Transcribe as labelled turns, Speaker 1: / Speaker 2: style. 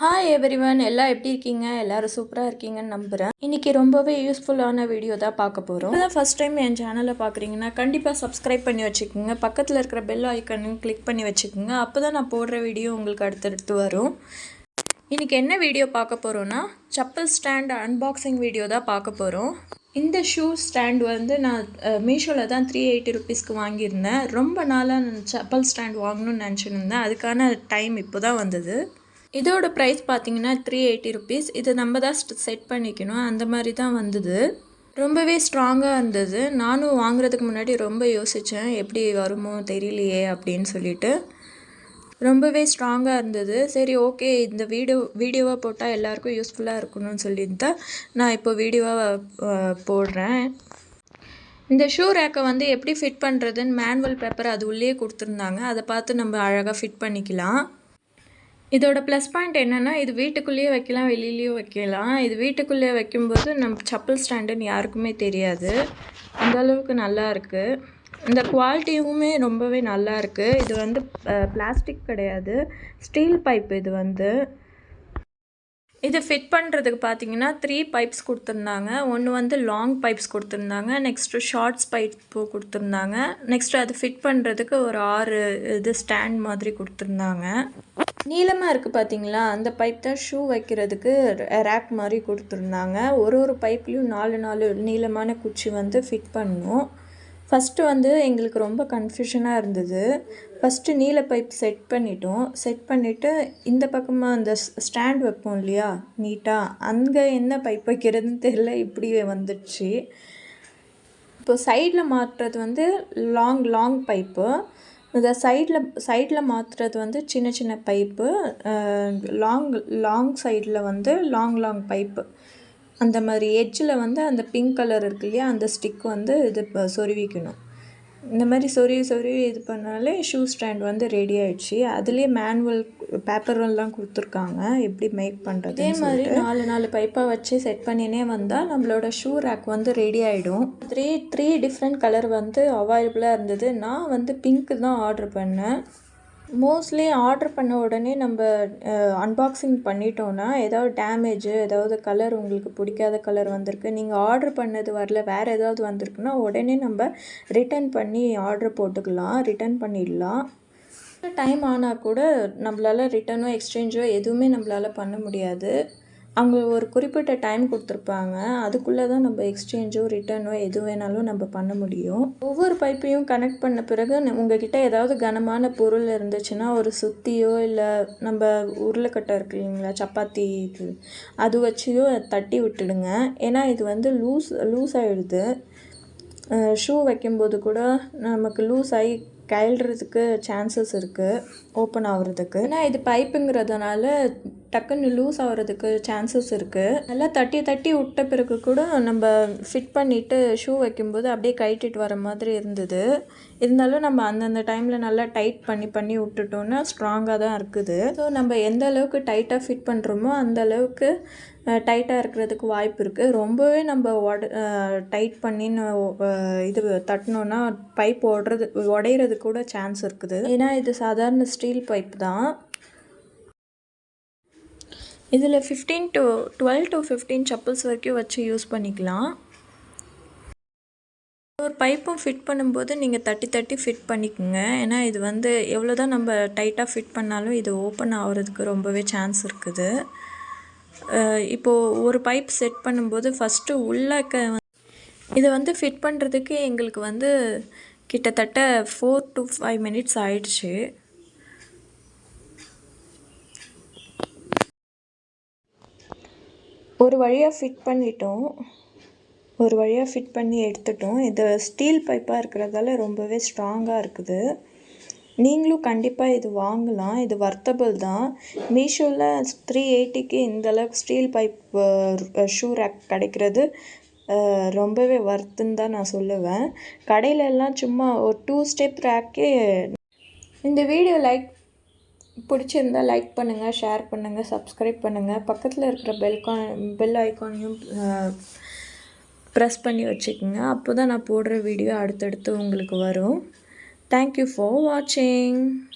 Speaker 1: Hi everyone, எல்லாம் எப்படி இருக்கீங்க? எல்லோரும் சூப்பராக இருக்கீங்கன்னு நம்புகிறேன். இன்றைக்கி ரொம்பவே யூஸ்ஃபுல்லான வீடியோ தான் பார்க்க போகிறோம். இப்போ தான் ஃபஸ்ட் டைம் என் சேனலை பார்க்குறீங்கன்னா கண்டிப்பாக சப்ஸ்கிரைப் பண்ணி வச்சுக்கோங்க. பக்கத்தில் இருக்கிற பெல் ஐக்கனையும் கிளிக் பண்ணி வச்சுக்கோங்க. அப்போ தான் நான் போடுற வீடியோ உங்களுக்கு அடுத்தடுத்து வரும். இன்றைக்கி என்ன வீடியோ பார்க்க போகிறோன்னா செப்பல் ஸ்டாண்ட் அன்பாக்சிங் வீடியோ தான் பார்க்க போகிறோம். இந்த ஷூ ஸ்டாண்ட் வந்து நான் மீஷோவில் தான் 380 ருபீஸ்க்கு வாங்கியிருந்தேன். ரொம்ப நாளாக நான் செப்பல் ஸ்டாண்ட் வாங்கணும்னு நினச்சிருந்தேன். அதுக்கான டைம் இப்போ தான் வந்தது. இதோட ப்ரைஸ் பார்த்தீங்கன்னா 380 ருபீஸ். இது நம்ம தான் செட் பண்ணிக்கணும். அந்த மாதிரி தான் வந்தது. ரொம்பவே ஸ்ட்ராங்காக இருந்தது. நானும் வாங்குறதுக்கு முன்னாடி ரொம்ப யோசித்தேன், எப்படி வருமோ தெரியலையே அப்படின்னு சொல்லிட்டு. ரொம்பவே ஸ்ட்ராங்காக இருந்தது. சரி, ஓகே, இந்த வீடியோவாக போட்டால் எல்லாேருக்கும் யூஸ்ஃபுல்லாக இருக்கணும்னு சொல்லிட்டு தான் நான் இப்போ வீடியோவாக போடுறேன். இந்த ஷூ ரேக்கை வந்து எப்படி ஃபிட் பண்ணுறதுன்னு மேனுவல் பேப்பர் அது உள்ளே கொடுத்துருந்தாங்க. அதை பார்த்து நம்ம அழகாக ஃபிட் பண்ணிக்கலாம். இதோட ப்ளஸ் பாயிண்ட் என்னென்னா, இது வீட்டுக்குள்ளேயே வைக்கலாம், வெளியிலையும் வைக்கலாம். இது வீட்டுக்குள்ளேயே வைக்கும்போது நம்ம செப்பல் ஸ்டாண்டுன்னு யாருக்குமே தெரியாது. அந்தளவுக்கு நல்லா இருக்குது. இந்த குவாலிட்டியுமே ரொம்பவே நல்லா இருக்குது. இது வந்து பிளாஸ்டிக் கிடையாது, ஸ்டீல் பைப். இது வந்து இது ஃபிட் பண்ணுறதுக்கு பார்த்தீங்கன்னா 3 பைப்ஸ் கொடுத்துருந்தாங்க. ஒன்று வந்து லாங் பைப்ஸ் கொடுத்துருந்தாங்க, நெக்ஸ்ட்டு ஷார்ட்ஸ் பைப்பு கொடுத்துருந்தாங்க, நெக்ஸ்ட்டு அது ஃபிட் பண்ணுறதுக்கு ஒரு 6 இது ஸ்டாண்ட் மாதிரி கொடுத்துருந்தாங்க. நீளமாக இருக்குது பார்த்தீங்களா, அந்த பைப் தான் ஷூ வைக்கிறதுக்கு ரேக் மாதிரி கொடுத்துருந்தாங்க. ஒரு பைப்லேயும் 4 நீளமான குச்சி வந்து ஃபிட் பண்ணணும். ஃபஸ்ட்டு வந்து எங்களுக்கு ரொம்ப கன்ஃபியூஷனாக இருந்தது. ஃபஸ்ட்டு நீல பைப் செட் பண்ணிட்டோம். செட் பண்ணிவிட்டு இந்த பக்கமாக அந்த ஸ்டாண்ட் வைப்போம் இல்லையா நீட்டாக, அங்கே என்ன பைப் வைக்கிறதுன்னு தெரியல, இப்படி வந்துடுச்சு. இப்போ சைடில் மாட்டுறது வந்து லாங் பைப்பு, இந்த சைடில் மாற்றுறது வந்து சின்ன பைப்பு. லாங் சைடில் வந்து லாங் பைப்பு. அந்த மாதிரி எட்ஜில் வந்து அந்த பிங்க் கலர் இருக்கு இல்லையா, அந்த ஸ்டிக் வந்து இது சொருவிக்கணும். இந்த மாதிரி சொருவி இது பண்ணாலே ஷூ ஸ்டாண்ட் வந்து ரெடி ஆகிடுச்சு. அதுலேயே மேனுவல் பேப்பரெல்லாம் கொடுத்துருக்காங்க எப்படி மேக் பண்ணுறது. இதே மாதிரி 4 பைப்பாக வச்சு செட் பண்ணினே வந்தால் நம்மளோட ஷூ ரேக் வந்து ரெடி ஆகிடும். த்ரீ டிஃப்ரெண்ட் கலர் வந்து அவைலபிளாக இருந்தது. நான் வந்து பிங்க்கு தான் ஆர்டர் பண்ணேன். மோஸ்ட்லி ஆர்டர் பண்ண உடனே நம்ம அன்பாக்சிங் பண்ணிட்டோன்னா ஏதாவது டேமேஜு, ஏதாவது கலர் உங்களுக்கு பிடிக்காத கலர் வந்திருக்கு, நீங்கள் ஆர்டர் பண்ணது வரல, வேறு ஏதாவது வந்திருக்குன்னா உடனே நம்ம ரிட்டர்ன் பண்ணி ஆர்டர் போட்டுக்கலாம், ரிட்டர்ன் பண்ணிடலாம். டைம் ஆனால் கூட நம்மளால் ரிட்டர்னோ எக்ஸ்சேஞ்சோ எதுவுமே நம்மளால் பண்ண முடியாது. அவங்க ஒரு குறிப்பிட்ட டைம் கொடுத்துருப்பாங்க, அதுக்குள்ளே தான் நம்ம எக்ஸ்சேஞ்சோ ரிட்டர்னோ எது வேணாலும் நம்ம பண்ண முடியும். ஒவ்வொரு பைப்பையும் கனெக்ட் பண்ண பிறகு உங்ககிட்ட ஏதாவது கனமான பொருள் இருந்துச்சுன்னா, ஒரு சுத்தியோ இல்லை நம்ம உருளைக்கட்டை இருக்கு இல்லைங்களா, சப்பாத்தி, அது வச்சியோ தட்டி விட்டுடுங்க. ஏன்னா இது வந்து லூஸ் ஆகிடுது. ஷூ வைக்கும்போது கூட நமக்கு லூஸ் ஆகி கழறதுக்கு சான்சஸ் இருக்குது, ஓப்பன் ஆகிறதுக்கு. ஏன்னா இது பைப்புங்கிறதுனால டக்குன்னு லூஸ் ஆகிறதுக்கு சான்சஸ் இருக்குது. நல்லா தட்டி விட்ட பிறகு கூட நம்ம ஃபிட் பண்ணிவிட்டு ஷூ வைக்கும்போது அப்படியே கழட்டிட்டு வர மாதிரி இருந்தது. இருந்தாலும் நம்ம அந்தந்த டைமில் நல்லா டைட் பண்ணி விட்டுட்டோன்னா ஸ்ட்ராங்காக தான் இருக்குது. ஸோ நம்ம எந்த அளவுக்கு டைட்டாக ஃபிட் பண்ணுறோமோ அந்த அளவுக்கு டைட்டாக இருக்கிறதுக்கு வாய்ப்பு இருக்குது. ரொம்பவே நம்ம டைட் பண்ணின்னு இது தட்டினோன்னா பைப் உடையிறது கூட சான்ஸ் இருக்குது. ஏன்னா இது சாதாரண ஸ்டீல் பைப் தான். இதில் 12 to 15 செப்பல்ஸ் வரைக்கும் வச்சு யூஸ் பண்ணிக்கலாம். ஒரு பைப்பும் ஃபிட் பண்ணும்போது நீங்கள் தட்டி ஃபிட் பண்ணிக்கோங்க. ஏன்னா இது வந்து எவ்வளோ தான் நம்ம டைட்டாக ஃபிட் பண்ணாலும் இது ஓப்பன் ஆகிறதுக்கு ரொம்பவே சான்ஸ் இருக்குது. இப்போது ஒரு பைப் செட் பண்ணும்போது ஃபஸ்ட்டு உள்ளக்க இதை வந்து ஃபிட் பண்ணுறதுக்கு எங்களுக்கு வந்து கிட்டத்தட்ட 4 to 5 minutes ஆயிடுச்சு. ஒரு வழியாக ஃபிட் பண்ணி எடுத்துட்டோம். இது ஸ்டீல் பைப்பாக இருக்கிறதால ரொம்பவே ஸ்ட்ராங்காக இருக்குது. நீங்களும் கண்டிப்பாக இது வாங்கலாம், இது வர்த்தபிள் தான். மீஷோவில் 380க்கு இந்தளவுக்கு ஸ்டீல் பைப் ஷூ ரேக் கிடைக்கிறது ரொம்பவே வர்த்துன்னு தான் நான் சொல்லுவேன். கடையிலெல்லாம் சும்மா ஒரு 2 ஸ்டெப் ரேக்கே. இந்த வீடியோ பிடிச்சிருந்தா லைக் பண்ணுங்கள், ஷேர் பண்ணுங்கள், சப்ஸ்கிரைப் பண்ணுங்கள். பக்கத்தில் இருக்கிற பெல் ஐக்கானையும் ப்ரெஸ் பண்ணி வச்சுக்கோங்க. அப்போ தான் நான் போடுற வீடியோ அடுத்தடுத்து உங்களுக்கு வரும். Thank you for watching.